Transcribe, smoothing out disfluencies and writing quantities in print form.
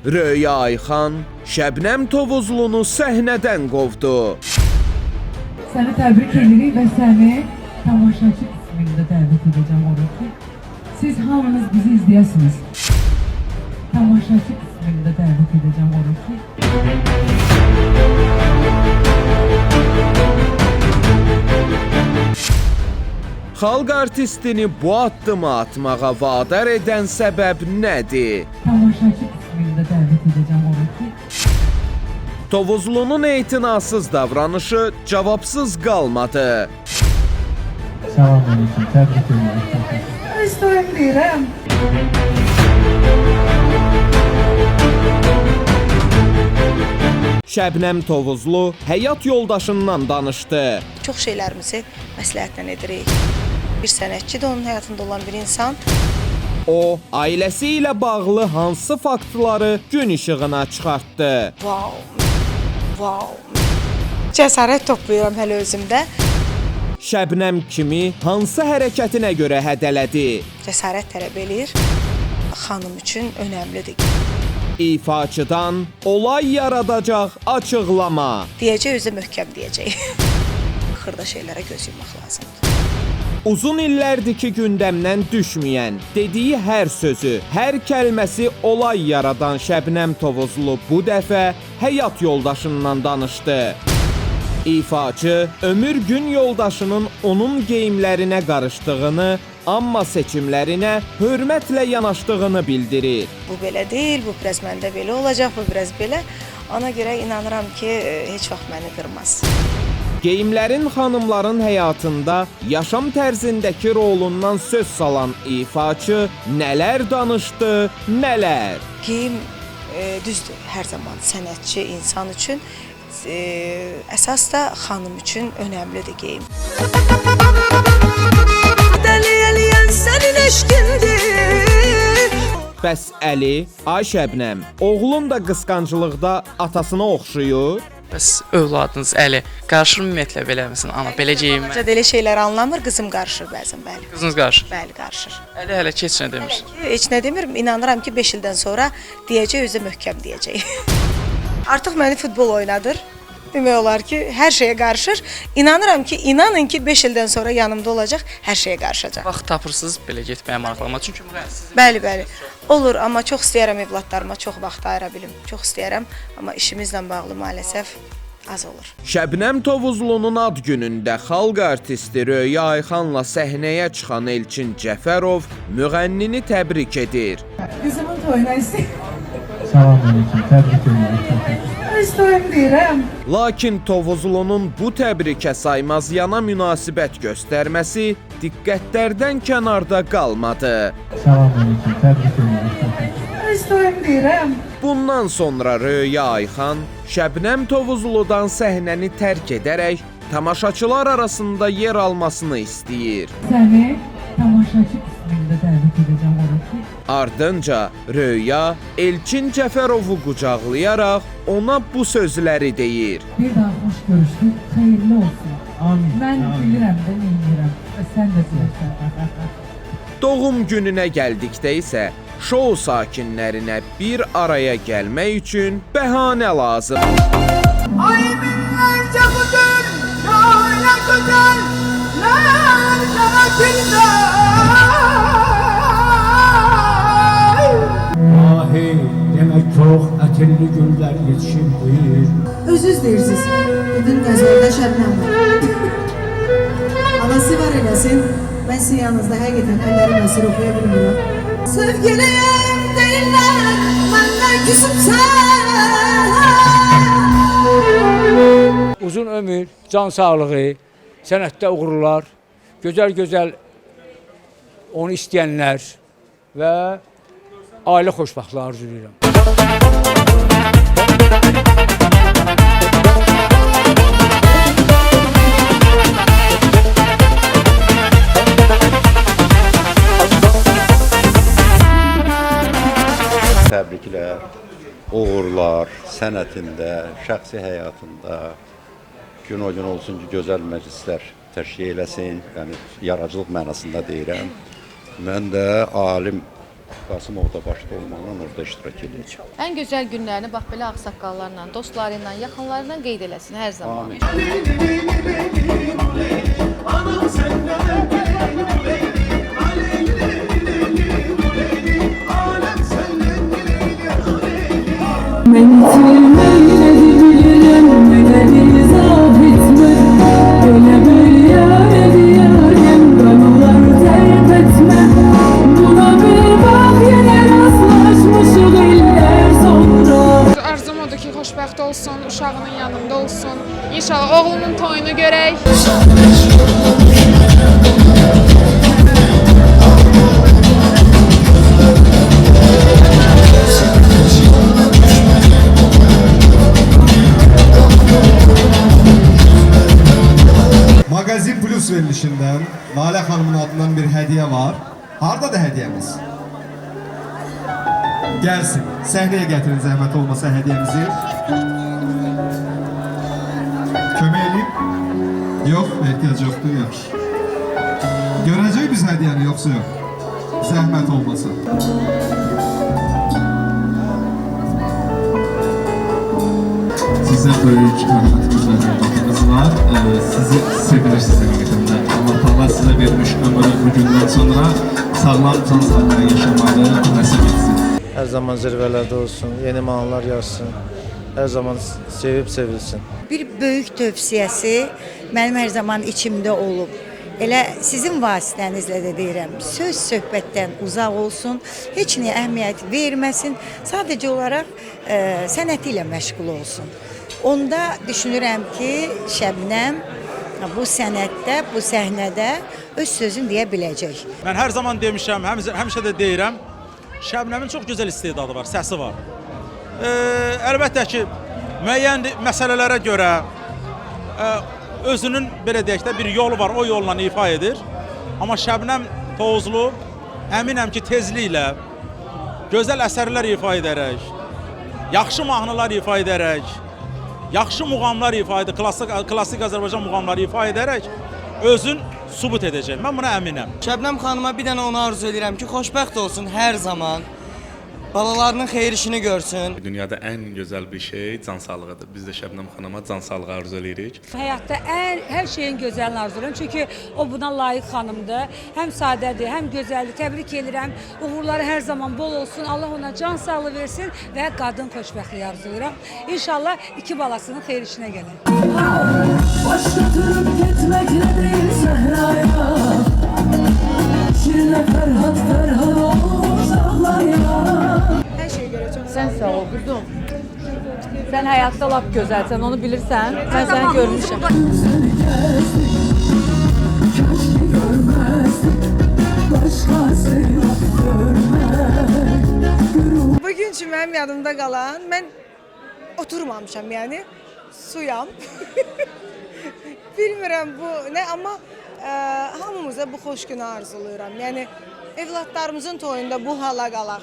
Röya Ayxan Şəbnəm Tovuzlunu səhnədən qovdu. Səni təbrik edirik və səni tamaşaçı qismində dəvət edəcəm oraya ki, siz hamınız bizi izləyəsiniz. Tamaşaçı qismində dəvət edəcəm oraya ki. Xalq artistini bu addımı atmağa vadar edən səbəb nədir? Tamaşaçı qismində dəvət edəcəm oraya ki. Tovuzlunun etinasız davranışı cavabsız qalmadı. Salam aleyküm, təbrik edirəm. Öz toyum deyirəm. Şəbnəm Tovuzlu həyat yoldaşından danışdı. Çox şeylərimizi məsləhətlə edirik. Bir sənətçi də onun həyatında olan bir insan. O, ailəsi ilə bağlı hansı faktları gün işığına çıxartdı? Wow. Cəsarət toplayıram hələ özümdə. Şəbnəm kimi hansı hərəkətinə görə hədələdi? Cəsarət tələb eləyir. Xanım üçün önəmlidir. İfaçıdan olay yaradacaq açıqlama. Deyəcək, özü möhkəm deyəcək. Xırda şeylərə göz yummaq lazımdır. Uzun illərdir ki, gündəmdən düşməyən, dediyi hər sözü, hər kəlməsi olay yaradan Şəbnəm Tovuzlu bu dəfə həyat yoldaşından danışdı. İfaçı ömür gün yoldaşının onun geyimlərinə qarışdığını, amma seçimlərinə hörmətlə yanaşdığını bildirir. Bu belə deyil, bu biraz məndə belə olacaq, bu biraz belə. Ona görə inanıram ki, heç vaxt məni qırmaz. Geyimlərin xanımların həyatında yaşam tərzindəki rolundan söz salan ifaçı nələr danışdı, nələr? Geyim düzdür, hər zaman sənətçi insan üçün, əsas da xanım üçün önəmlidir geyim. Bəs Əli, ay Şəbnəm, oğlun da qısqancılıqda atasına oxşuyur? Bəs övladınız Əli qarışır ümumiyyətlə belə misin? Ana belə geyinmə. Necə elə şeylər anlamır, qızım qarışır bəzən, bəli. Qızınız qarışır. Bəli, qarışır. Əli hələ ki heç nə demir. Heç nə demirim, inanıram ki 5 ildən sonra deyəcək, özü möhkəm deyəcək. Artıq məni futbol oynadır. Demək olar ki, hər şeyə qarışır. İnanıram ki, inanın ki 5 ildən sonra yanımda olacaq, hər şeyə qarışacaq. Vaxt tapırsınız belə getməyə maraqlanma. Çünki sizin Bəli. Olur, amma çox istəyirəm evladlarıma çox vaxt ayıra bilim. Çox istəyirəm, amma işimizlə bağlı maalesef az olur. Şəbnəm Tovuzlunun ad günündə xalq artisti Röya Ayxanla səhnəyə çıxan Elçin Cəfərov müğənnini təbrik edir. Qızımın toyuna istəyirəm. Salam aleyküm, təbrik edirəm. Öz toyum deyirəm. Lakin Tovuzlunun bu təbrikə saymaz yana münasibət göstərməsi diqqətlərdən kənarda qalmadı. Salam aleyküm, təbrik edirəm. Öz toyum deyirəm. Bundan sonra Röya Ayxan Şəbnəm Tovuzludan səhnəni tərk edərək tamaşaçılar arasında yer almasını istəyir. Səni tamaşaçı qismində dəvət edəcəm oraya ki. Ardınca Röya Elçin Cəfərovu qucaqlayaraq ona bu sözləri deyir. Bir daha xoş görüşdük, xeyirli olsun. Amin. Mən bilirəm də neyirəm və sən də bilirsən. Doğum gününə gəldikdə isə şou sakinlərinə bir araya gəlmək üçün bəhanə lazım. Ay binlerce budur, şöyle güzeller kanatında. Ahi, demək çox ətirli günlər yetişibdir. Özünüz deyirsiniz, bugün qəzəldə Şəbnəm var. Allah sivar eləsin, mən sizin yanınızda həqiqətən əllərim əsir oxuya bilmirəm. Sevgiliyim deyirlər, məndən küsübsən. Uzun ömür, can sağlığı, sənətdə uğurlar, gözəl onu istəyənlər və ailə xoşbəxtliyi arzulayıram. Təbriklər, uğurlar sənətində, şəxsi həyatında gün o gün olsun ki, gözəl məclislər təşkil eləsin, yəni yaradıcılıq mənasında deyirəm. Mən də alim Qasımov da başda olmaqla orada iştirak edir. Ən gözəl günlərini bax belə ağsaqqallarla, dostları ilə, yaxınları ilə qeyd eləsin hər zaman. Amin. Arzum odur ki, xoşbəxt olsun, uşağının yanında olsun. İnşallah oğlunun toyunu görək. Magazin Plus verilişindən Lalə xanımın adından bir hədiyyə var. Hardadır hədiyyəmiz? Gəlsin. Səhnəyə gətirin zəhmət olmasa hədiyyəmizi. Kömək edeyim. Yox, ehtiyac yoxdur, yaxşı. Görəcək biz hədiyyəni, yoxsa yox? Zəhmət olmasa. Sizə böyük hörmətimiz və hörmətimiz var. Sizi sevilirsiniz həqiqətən. Allah sizə vermiş ömrü bugündən sonra sağlam can sağlığı yaşamağı nəsib etsin. Hər zaman zirvələrdə olsun, yeni mahnılar yazsın, hər zaman sevib sevilsin. Bir böyük tövsiyəsi mənim hər zaman içimdə olub. Elə sizin vasitənizlə də deyirəm, söz söhbətdən uzaq olsun, heç nəyə əhəmiyyət verməsin, sadəcə olaraq sənəti ilə məşğul olsun. Onda düşünürəm ki, Şəbnəm bu sənətdə, bu səhnədə öz sözünü deyə biləcək. Mən hər zaman demişəm, həmişə də deyirəm, Şəbnəmin çox gözəl istedadı var, səsi var. Əlbəttə ki, müəyyən məsələlərə görə özünün belə deyək də bir yolu var, o yolla ifa edir. Amma Şəbnəm Tovuzlu əminəm ki, tezliklə gözəl əsərlər ifa edərək, yaxşı mahnılar ifa edərək, yaxşı muğamlar ifa edərək, klassik Azərbaycan muğamları ifa edərək özün sübut edəcək. Mən buna əminəm. Şəbnəm xanıma bir dənə onu arzu edirəm ki, xoşbəxt olsun hər zaman. Balalarının xeyir işini görsün. Dünyada ən gözəl bir şey can sağlığıdır. Biz də Şəbnəm xanıma can sağlığı arzu edirik. Həyatda hər şeyin gözəlini arzulayıram. Çünki o buna layiq xanımdır. Həm sadədir, həm gözəldir. Təbrik edirəm. Uğurları hər zaman bol olsun. Allah ona can sağlığı versin və qadın xoşbəxtliyi arzulayıram. İnşallah 2 balasının xeyir işinə gələr. Başlatırım getməklə deyil səhraya. Şirinə Fərhad Fərhad uzaqlara. Hər şeyə görə çox Sən sağ ol quzum. Sən həyatda lap gözəlsən, onu bilirsən. Mən səni görmüşəm. Bugün üçün mənim yadımda qalan, mən oturmamışam, yəni suyam. Bilmirəm bu nə, amma hamımıza bu xoş günü arzulayıram. Yəni evlatlarımızın toyunda bu hala qalaq.